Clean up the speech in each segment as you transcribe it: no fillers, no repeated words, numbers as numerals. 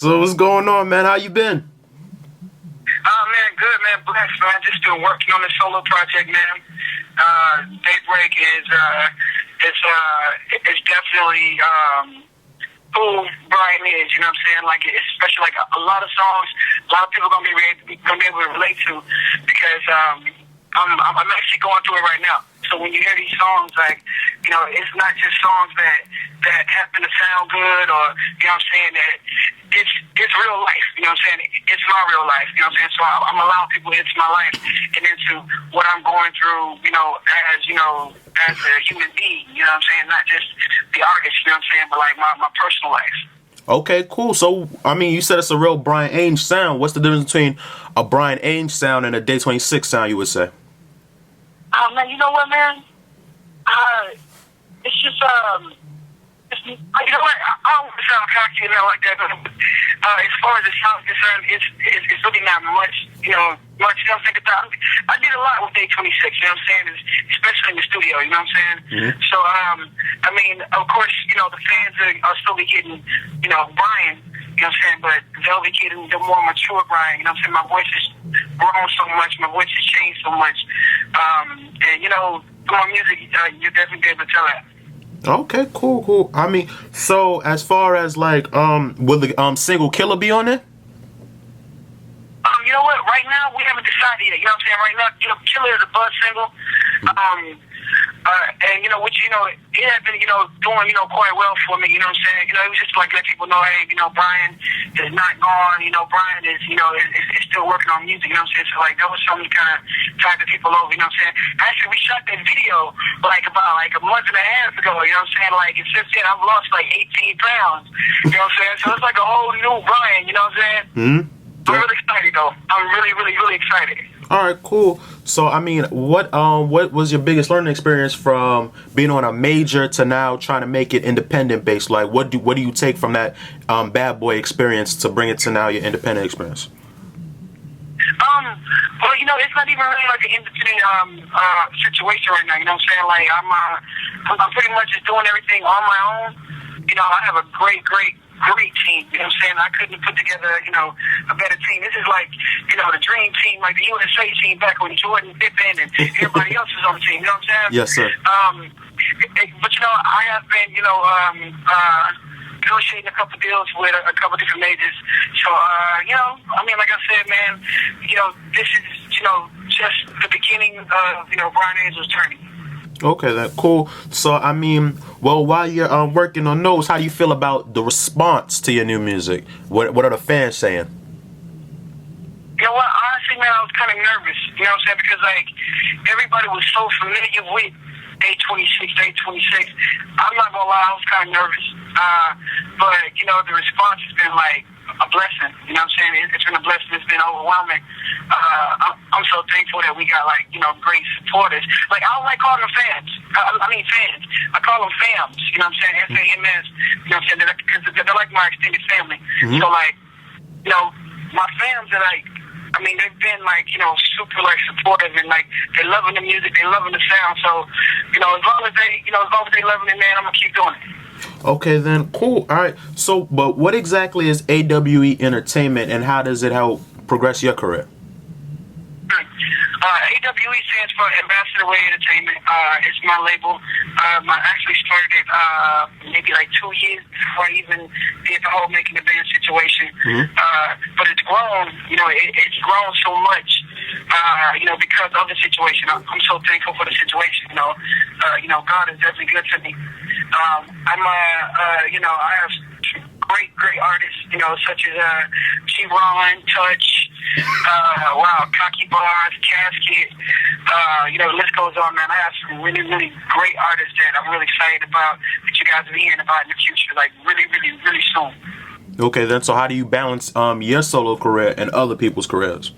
So what's going on, man? How you been? Man, good, man. Blessed, man. Just been working on this solo project, man. Daybreak is definitely who Brian is. You know what I'm saying? Like, especially like a lot of songs, a lot of people gonna be able to relate to because I'm actually going through it right now. So when you hear these songs, like, you know, it's not just songs that happen to sound good, or, you know what I'm saying, that it's real life, you know what I'm saying? It's my real life, you know what I'm saying? So I'm allowing people into my life and into what I'm going through, you know, as a human being, you know what I'm saying? Not just the artist, you know what I'm saying, but like my personal life. Okay, cool. So, I mean, you said it's a real Brian Ainge sound. What's the difference between a Brian Ainge sound and a Day 26 sound, you would say? Man, you know what, man? It's just, you know what? I don't want to sound cocky and like that, but as far as the sound is concerned, it's really not much, you know what I'm saying? I did a lot with Day 26, you know what I'm saying? Especially in the studio, you know what I'm saying? Mm-hmm. So, I mean, of course, you know, the fans are still getting, you know, Brian, you know what I'm saying? But they'll be getting the more mature Brian, you know what I'm saying? My voice has grown so much, my voice has changed so much. And, you know, through my music, you'll definitely be able to tell that. Okay, cool. I mean, so as far as like, will the single Killer be on it? You know what? Right now, we haven't decided yet. You know what I'm saying? Right now, you know, Killer is a buzz single. And, you know, which, you know, it had been, you know, doing, you know, quite well for me. You know what I'm saying? You know, it was just like let people know, hey, you know, Brian is not gone. You know, Brian is, you know, is still working on music. You know what I'm saying? So, like, that was something to kind of tie the people over. You know what I'm saying? Actually, we shot that video, like, about, like, a month and a half ago. You know what I'm saying? Like, and since then, I've lost, like, 18 pounds. You know what I'm saying? So, it's like a whole new Brian. You know what I'm saying? Mm-hmm. I'm really excited, though. I'm really, really, really excited. All right, cool. So, I mean, what was your biggest learning experience from being on a major to now trying to make it independent based? Like, what do you take from that Bad Boy experience to bring it to now your independent experience? Well, you know, it's not even really like an independent situation right now. You know what I'm saying? Like, I'm pretty much just doing everything on my own. You know, I have a great team. You know what I'm saying? I couldn't put together, you know, a better team. This is like, you know, the dream team, like the USA team back when Jordan, Pippen, and everybody else was on the team. You know what I'm saying? Yes, sir. But, you know, I have been, you know, negotiating a couple deals with a couple different majors. So, you know, I mean, like I said, man, you know, this is, you know, just the beginning of, you know, Brian Ainge's journey. Okay, that cool. So, I mean, well, while you're working on those, how do you feel about the response to your new music? What are the fans saying? You know what? Honestly, man, I was kind of nervous. You know what I'm saying? Because, like, everybody was so familiar with Day 26. I'm not going to lie, I was kind of nervous. But, you know, the response has been, like, a blessing. You know what I'm saying? It's been a blessing. It's been overwhelming. I'm so thankful that we got, like, you know, great supporters. Like, I don't like calling them fans. I mean fans. I call them fams. You know what I'm saying? FAMS. You know what I'm saying? Because they're like my extended family. Mm-hmm. So, like, you know, my fans are like, I mean, they've been, like, you know, super, like, supportive, and, like, they're loving the music, they're loving the sound. So, you know, as long as they loving it, man, I'm going to keep doing it. Okay, then, cool. All right. So, but what exactly is AWE Entertainment, and how does it help progress your career? AWE stands for Ambassador Way Entertainment. It's my label. I actually started it maybe like 2 years before I even did the whole making the band situation. Mm-hmm. But it's grown. You know, it's grown so much. You know, because of the situation. I'm so thankful for the situation. You know, God is definitely good to me. You know, I have great artists, you know, such as G-Ron, Touch, Cocky Bars, Casket, you know, the list goes on, man. I have some really, really great artists that I'm really excited about, that you guys will be hearing about in the future, like really, really, really soon. Okay, then, so how do you balance your solo career and other people's careers?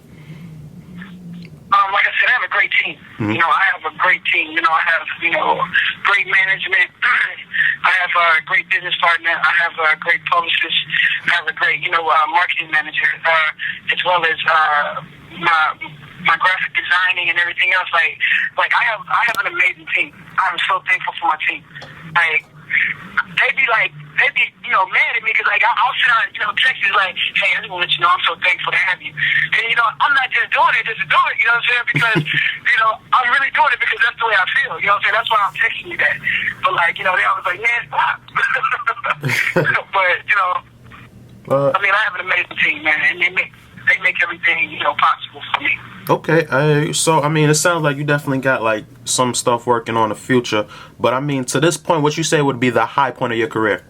Like I said, I have a great team. Mm-hmm. You know, I have a great team. You know, I have, you know, great management. I have a great business partner. I have a great publicist. I have a great, you know, marketing manager, as well as my graphic designing and everything else. Like I have an amazing team. I'm so thankful for my team. Like, they be like they'd be, mad at me because, like, I'll sit on, text you like, hey, I just want to let you know I'm so thankful to have you. And, I'm not just doing it just to do it, you know what I'm saying? Because, I'm really doing it because that's the way I feel, you know what I'm saying? That's why I'm texting you that. But, like, they always like, man, stop. But, I mean, I have an amazing team, man, and they make everything, possible for me. Okay, so I mean, it sounds like you definitely got like some stuff working on the future. But I mean, to this point, what you say would be the high point of your career?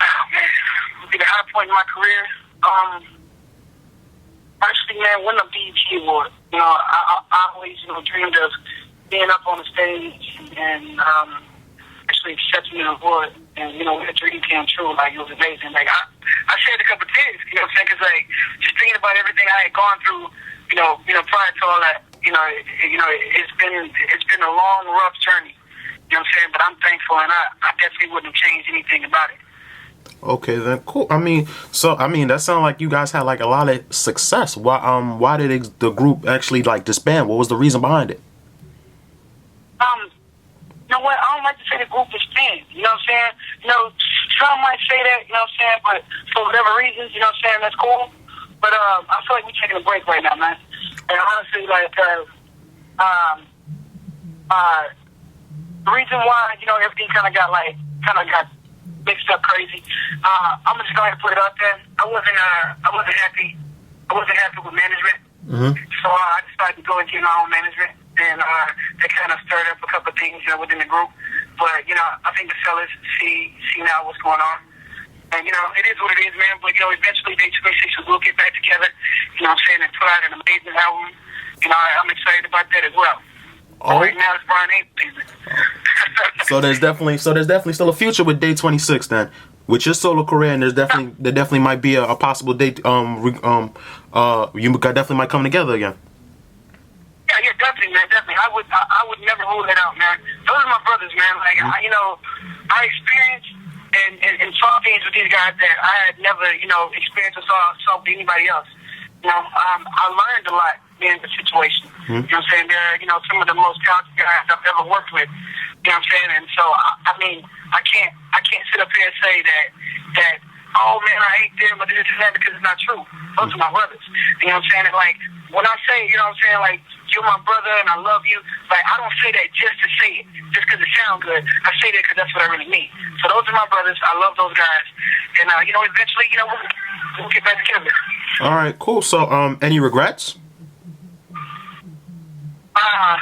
Oh, man, would be the high point of my career. Actually, man, winning a BET award. I always, dreamed of being up on the stage and actually accepting an award. And, when the dream came true, like, it was amazing. Like, I shed a couple of tears, you know what I'm saying? Because, like, just thinking about everything I had gone through, prior to all that, it's been a long, rough journey, you know what I'm saying? But I'm thankful, and I definitely wouldn't have changed anything about it. Okay, then cool. I mean, that sounds like you guys had like a lot of success. Why did the group actually like disband? What was the reason behind it? You know what? I don't like to say the group disbanded. You know what I'm saying? Some might say that. You know what I'm saying? But for whatever reasons, you know what I'm saying? That's cool. But I feel like we're taking a break right now, man. And honestly, like, the reason why everything kind of got mixed up crazy. I'm just going to put it out there. I wasn't happy. I wasn't happy with management. Mm-hmm. So I decided to go and get my own management, and they kind of stirred up a couple of things, within the group. But I think the fellas see now what's going on, and it is what it is, man. But eventually Day 26 will get back together. You know what I'm saying, and put out an amazing album. I'm excited about that as well. Oh. Right now it's Brian Haynes season. So there's definitely still a future with Day 26 then. With your solo career, and there definitely might be a possible date. You definitely might come together again. Yeah, definitely, man, definitely. I would never rule that out, man. Those are my brothers, man. Like, I experienced and saw things with these guys that I had never, experienced or saw with anybody else. I learned a lot in the situation. Mm-hmm. You know what I'm saying? They're, some of the most talented guys I've ever worked with. You know what I'm saying? And so, I mean, I can't sit up here and say that oh man, I hate them, but this is that, because it's not true. Those are my brothers. You know what I'm saying? And like, when I say, like, you're my brother and I love you, like, I don't say that just to say it, just because it sounds good. I say that because that's what I really mean. So those are my brothers. I love those guys. And, eventually, we'll get back together. All right, cool. So, any regrets? Oh,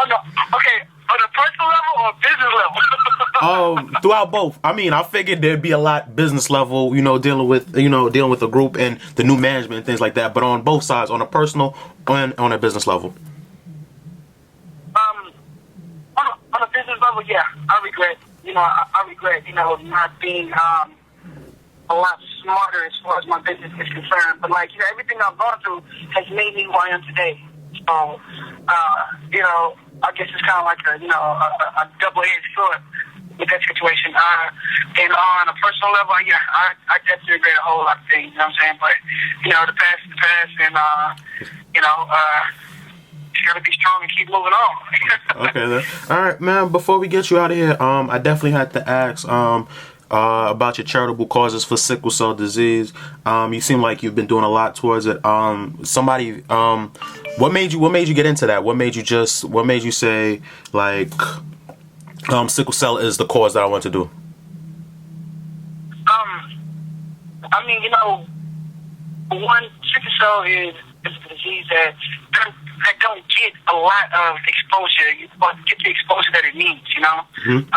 no. Okay. On a personal level or business level? Throughout both. I mean, I figured there'd be a lot business level, dealing with a group and the new management and things like that. But on both sides, on a personal and on a business level. On a business level, yeah, I regret. I regret, not being a lot smarter as far as my business is concerned. But like, everything I've gone through has made me who I am today. So, I guess it's kind of like a double-edged sword with that situation. And on a personal level, yeah, I definitely regret a whole lot of things, you know what I'm saying? But, the past is the past, and, you gotta be strong and keep moving on. Okay, then. All right, man, before we get you out of here, I definitely had to ask, about your charitable causes for sickle cell disease. You seem like you've been doing a lot towards it. What made you get into that? What made you say like, sickle cell is the cause that I want to do? I mean, one, sickle cell is a disease that don't get a lot of exposure, but get the exposure that it needs, Mm-hmm.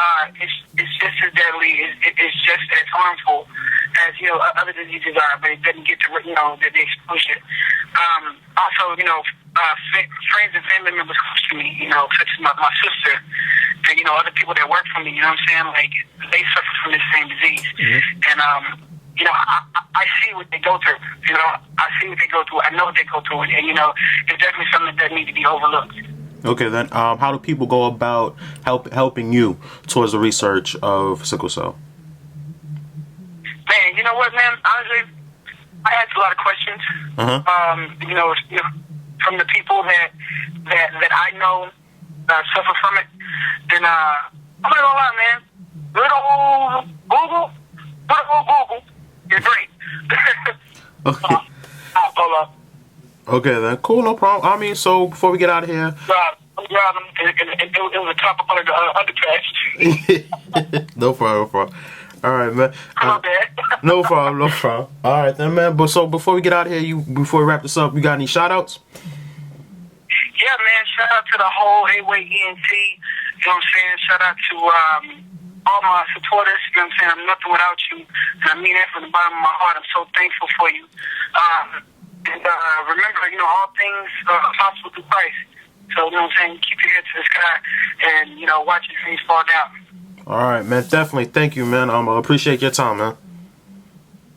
It's just as deadly, it's just as harmful as, other diseases are, but it doesn't get the exposure. Also, friends and family members close to me, such as my sister, and, other people that work for me, you know what I'm saying? Like, they suffer from the same disease. Mm-hmm. And, I see what they go through. I see what they go through. I know what they go through, and it's definitely something that needs to be overlooked. Okay, then, how do people go about helping you towards the research of sickle cell? Man, you know what, man? Honestly, I asked a lot of questions. Uh-huh. From the people that I know, suffer from it, then I'm not gonna lie, man. Good old Google, is great. Okay. Hold up. Okay, then. Cool, no problem. I mean, so before we get out of here, I'm driving, and it was a top up under the underpass. no problem, no problem. All right, man. My bad. No problem, no problem. All right, then, man. But so before we get out of here, before we wrap this up, you got any shout outs? Yeah, man. Shout out to the whole A-Way ENT. You know what I'm saying? Shout out to all my supporters. You know what I'm saying? I'm nothing without you. And I mean that from the bottom of my heart. I'm so thankful for you. And remember, all things are possible through Christ. So, you know what I'm saying? Keep your head to the sky and, watch your dreams fall down. All right, man. Definitely. Thank you, man. I appreciate your time, man.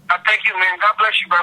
Thank you, man. God bless you, bro.